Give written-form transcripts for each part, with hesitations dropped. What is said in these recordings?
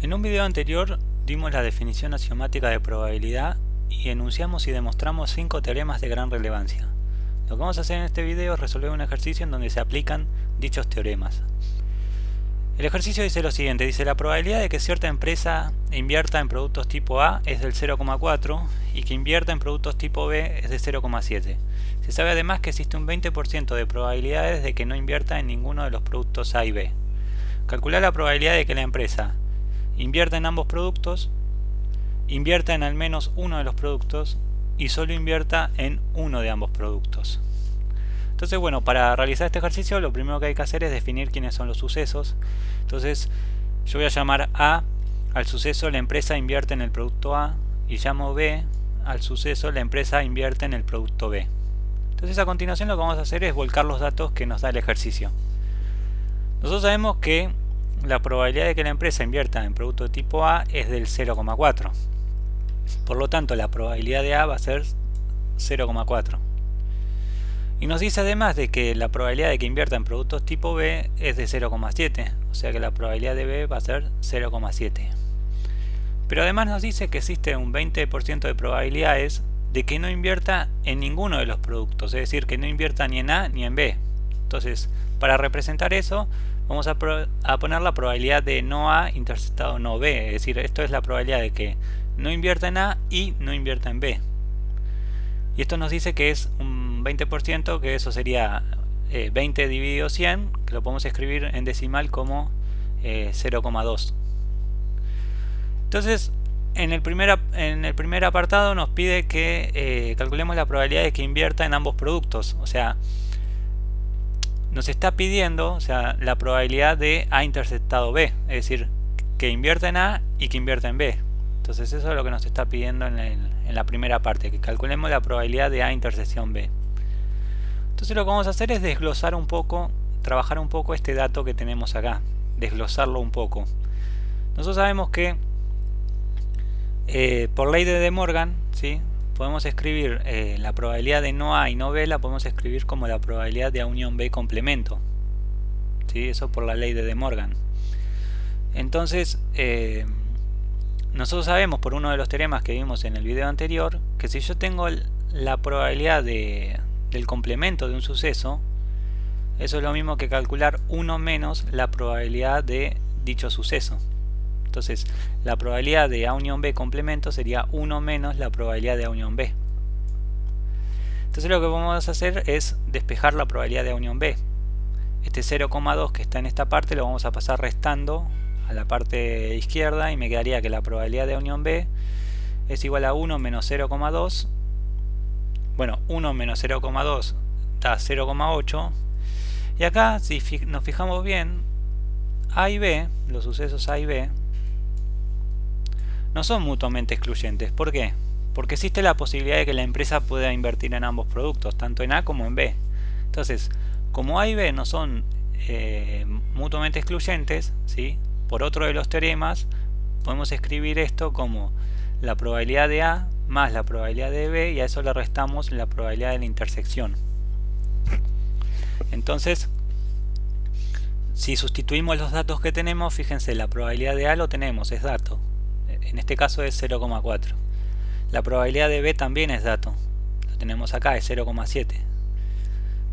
En un video anterior dimos la definición axiomática de probabilidad y enunciamos y demostramos 5 teoremas de gran relevancia. Lo que vamos a hacer en este video es resolver un ejercicio en donde se aplican dichos teoremas. El ejercicio dice lo siguiente, dice la probabilidad de que cierta empresa invierta en productos tipo A es del 0,4 y que invierta en productos tipo B es de 0,7. Se sabe además que existe un 20% de probabilidades de que no invierta en ninguno de los productos A y B. Calcular la probabilidad de que la empresa invierta en ambos productos, invierta en al menos uno de los productos y solo invierta en uno de ambos productos. Entonces, bueno, para realizar este ejercicio lo primero que hay que hacer es definir quiénes son los sucesos. Entonces, yo voy a llamar A al suceso la empresa invierte en el producto A y llamo B al suceso la empresa invierte en el producto B. Entonces, a continuación lo que vamos a hacer es volcar los datos que nos da el ejercicio. Nosotros sabemos que la probabilidad de que la empresa invierta en producto de tipo A es del 0,4. Por lo tanto, la probabilidad de A va a ser 0,4. Y nos dice además de que la probabilidad de que invierta en productos tipo B es de 0,7. O sea que la probabilidad de B va a ser 0,7. Pero además nos dice que existe un 20% de probabilidades de que no invierta en ninguno de los productos. Es decir, que no invierta ni en A ni en B. Entonces, para representar eso, vamos a poner la probabilidad de no A intersectado no B. Es decir, esto es la probabilidad de que no invierta en A y no invierta en B. Y esto nos dice que es un 20%, que eso sería 20 dividido 100, que lo podemos escribir en decimal como 0,2. Entonces, en el primer apartado nos pide que calculemos la probabilidad de que invierta en ambos productos. O sea, nos está pidiendo la probabilidad de A intersectado B, es decir, que invierta en A y que invierta en B. Entonces eso es lo que nos está pidiendo en la primera parte, que calculemos la probabilidad de A intersección B. Entonces lo que vamos a hacer es desglosar un poco, trabajar un poco este dato que tenemos acá, desglosarlo un poco. Nosotros sabemos que por ley de De Morgan, ¿sí?, podemos escribir la probabilidad de no A y no B, la podemos escribir como la probabilidad de A unión B complemento. ¿Sí? Eso por la ley de De Morgan. Entonces, nosotros sabemos por uno de los teoremas que vimos en el video anterior, que si yo tengo la probabilidad del complemento de un suceso, eso es lo mismo que calcular 1 menos la probabilidad de dicho suceso. Entonces, la probabilidad de A unión B complemento sería 1 menos la probabilidad de A unión B. Entonces lo que vamos a hacer es despejar la probabilidad de A unión B. Este 0,2 que está en esta parte lo vamos a pasar restando a la parte izquierda y me quedaría que la probabilidad de A unión B es igual a 1 menos 0,2. Bueno, 1 menos 0,2 da 0,8. Y acá, si nos fijamos bien, A y B, los sucesos A y B, no son mutuamente excluyentes. ¿Por qué? Porque existe la posibilidad de que la empresa pueda invertir en ambos productos, tanto en A como en B. Entonces, como A y B no son mutuamente excluyentes, ¿sí?, por otro de los teoremas, podemos escribir esto como la probabilidad de A más la probabilidad de B, y a eso le restamos la probabilidad de la intersección. Entonces, si sustituimos los datos que tenemos, fíjense, la probabilidad de A lo tenemos, es dato. En este caso es 0,4. La probabilidad de B también es dato. Lo tenemos acá, es 0,7.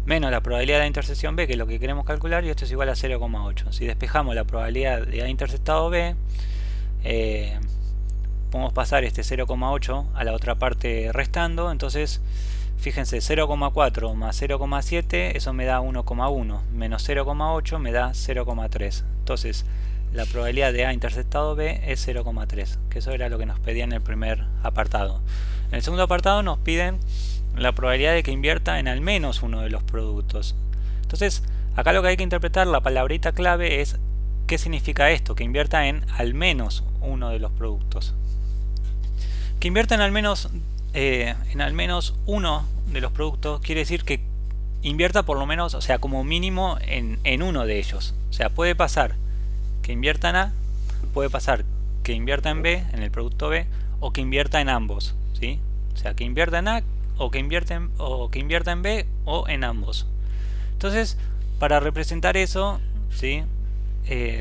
Menos la probabilidad de intersección B, que es lo que queremos calcular, y esto es igual a 0,8. Si despejamos la probabilidad de A intersectado B, podemos pasar este 0,8 a la otra parte restando. Entonces, fíjense, 0,4 más 0,7, eso me da 1,1. Menos 0,8 me da 0,3. Entonces, la probabilidad de A intersectado B es 0,3, que eso era lo que nos pedían en el primer apartado. En el segundo apartado nos piden la probabilidad de que invierta en al menos uno de los productos. Entonces, acá lo que hay que interpretar, la palabrita clave es ¿qué significa esto? Que invierta en al menos uno de los productos. Que invierta en al menos uno de los productos quiere decir que invierta por lo menos, o sea, como mínimo en uno de ellos. O sea, puede pasar que invierta en A, puede pasar que invierta en B, en el producto B, o que invierta en ambos, ¿sí? O sea, que invierta en A, o que invierta en B, o en ambos. Entonces, para representar eso, ¿sí?,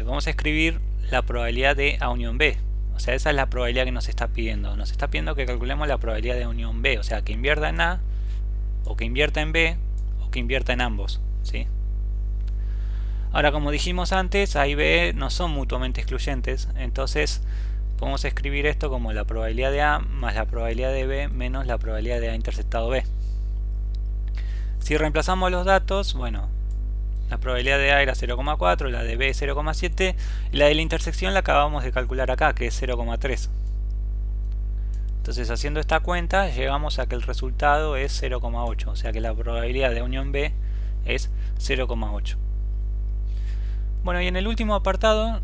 vamos a escribir la probabilidad de A unión B. O sea, esa es la probabilidad que nos está pidiendo. Nos está pidiendo que calculemos la probabilidad de unión B. O sea, que invierta en A, o que invierta en B, o que invierta en ambos, ¿sí? Ahora, como dijimos antes, A y B no son mutuamente excluyentes. Entonces, podemos escribir esto como la probabilidad de A más la probabilidad de B menos la probabilidad de A interceptado B. Si reemplazamos los datos, bueno, la probabilidad de A era 0,4, la de B 0,7 y la de la intersección la acabamos de calcular acá, que es 0,3. Entonces, haciendo esta cuenta, llegamos a que el resultado es 0,8, o sea que la probabilidad de unión B es 0,8. Bueno, y en el último apartado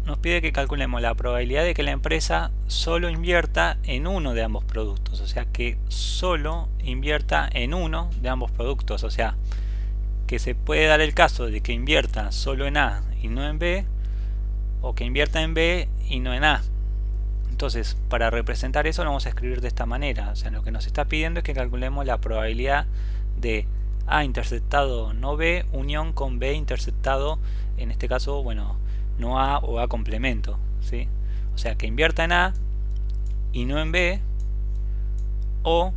nos pide que calculemos la probabilidad de que la empresa solo invierta en uno de ambos productos, o sea que solo invierta en uno de ambos productos, o sea que se puede dar el caso de que invierta solo en A y no en B, o que invierta en B y no en A. Entonces, para representar eso lo vamos a escribir de esta manera. O sea, lo que nos está pidiendo es que calculemos la probabilidad de A interceptado no B unión con B interceptado, en este caso, bueno, no A o A complemento, ¿sí? O sea, que invierta en A y no en B, o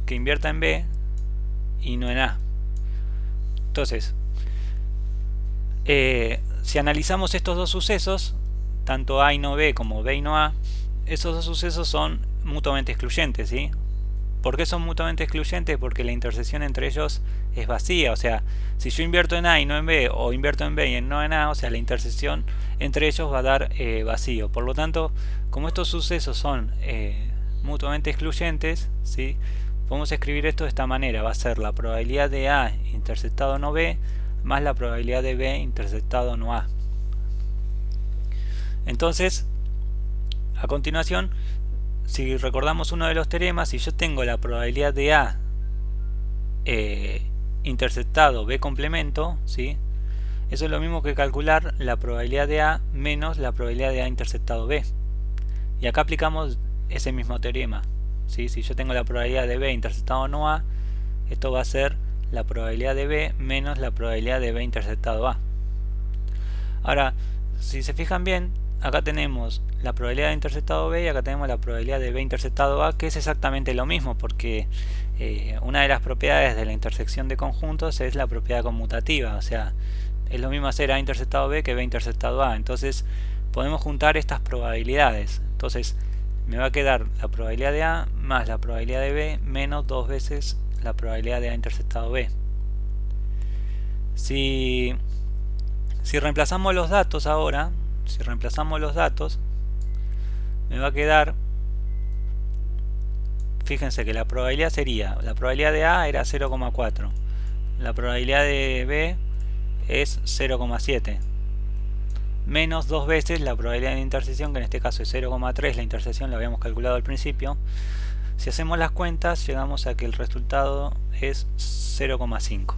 que invierta en B y no en A. Entonces, si analizamos estos dos sucesos, tanto A y no B como B y no A, esos dos sucesos son mutuamente excluyentes, ¿sí? ¿Por qué son mutuamente excluyentes? Porque la intersección entre ellos es vacía. O sea, si yo invierto en A y no en B, o invierto en B y no en A, o sea, la intersección entre ellos va a dar vacío. Por lo tanto, como estos sucesos son mutuamente excluyentes, ¿sí? Podemos escribir esto de esta manera. Va a ser la probabilidad de A interceptado no B más la probabilidad de B interceptado no A. Entonces, a continuación, si recordamos uno de los teoremas, si yo tengo la probabilidad de A interceptado B complemento, ¿sí? Eso es lo mismo que calcular la probabilidad de A menos la probabilidad de A interceptado B. Y acá aplicamos ese mismo teorema, ¿sí? Si yo tengo la probabilidad de B interceptado no A, esto va a ser la probabilidad de B menos la probabilidad de B interceptado A. Ahora, si se fijan bien, acá tenemos la probabilidad de interceptado B y acá tenemos la probabilidad de B interceptado A, que es exactamente lo mismo, porque una de las propiedades de la intersección de conjuntos es la propiedad conmutativa. O sea, es lo mismo hacer A interceptado B que B interceptado A. Entonces podemos juntar estas probabilidades. Entonces me va a quedar la probabilidad de A más la probabilidad de B menos 2 veces la probabilidad de A interceptado B. Si reemplazamos los datos ahora, me va a quedar, fíjense que la probabilidad sería, la probabilidad de A era 0,4, la probabilidad de B es 0,7, menos 2 veces la probabilidad de intersección, que en este caso es 0,3, la intersección la habíamos calculado al principio. Si hacemos las cuentas, llegamos a que el resultado es 0,5.